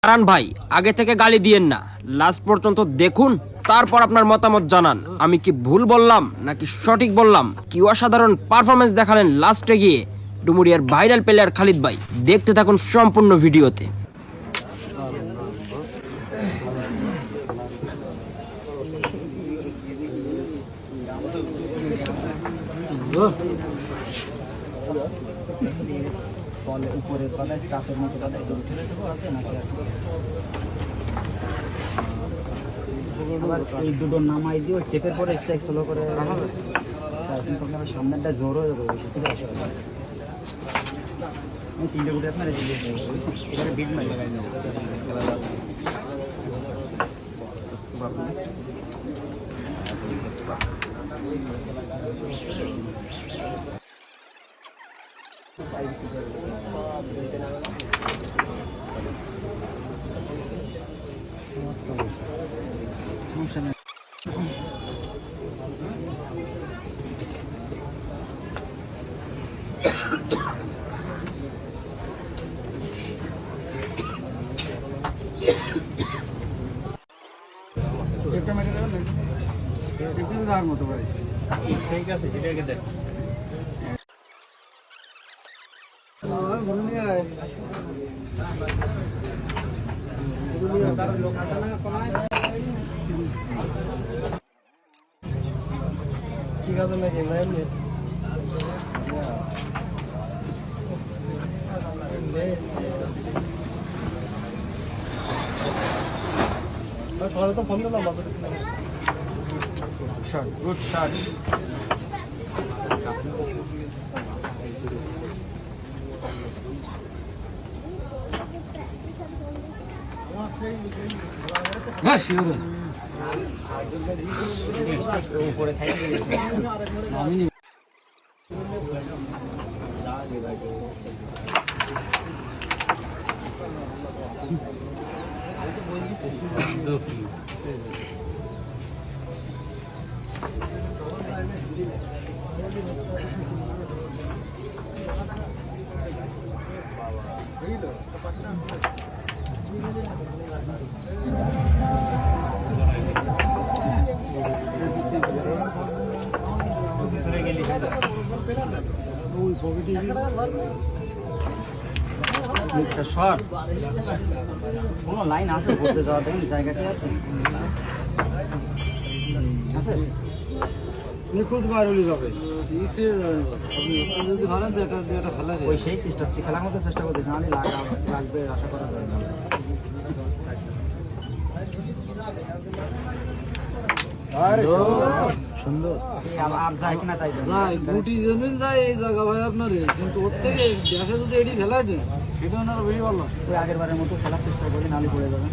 কারণ ভাই আগে থেকে গালি দিয়েন না, লাস্ট পর্যন্ত দেখুন, তারপর আপনার মতামত জানান আমি কি ভুল বললাম নাকি সঠিক বললাম। কি অসাধারণ পারফরমেন্স দেখালেন লাস্টে গিয়ে ডুমুরিয়ার ভাইরাল প্লেয়ার খালিদ ভাই। দেখতে থাকুন সম্পূর্ণ ভিডিওতে। উপরের তলায় চাপের মতো উঠে দেবো এই দুটো নামাই দিয়ে টেপের পরে স্ট্রাইক স্লো করে সামনেরটা জোর হয়ে যাবে ঠিক আছে। আমি তিনটে গুটে আপনার এখানে বিট মারি সমস্যা নেই। মতো ঠিক আছে যেটাকে দেখ ঠিক আছে নাকি এমনি সকালে তো ফোন দিলাম শট গুড শট উপরে শর্ট কোনো লাইন আছে ঘুরতে যাওয়া দেখেন জায়গাটি আছে আছে নিখুঁত বারুলি যাবে ওই সেই চেষ্টা খেলার মতো চেষ্টা করতে নাহলে লাগবে আশা করা যায় না। সুন্দর আর যায় কিনা তাই যায় গুটি জমিন যায় এই জায়গা ভাই আপনার, কিন্তু ওর থেকে দেশে যদি এটি ফেলাই দেয় সেটা ওনার বেশি ভালো। ওই আগের বারের মতো খেলার চেষ্টা করি নাহলে পড়ে যাবে।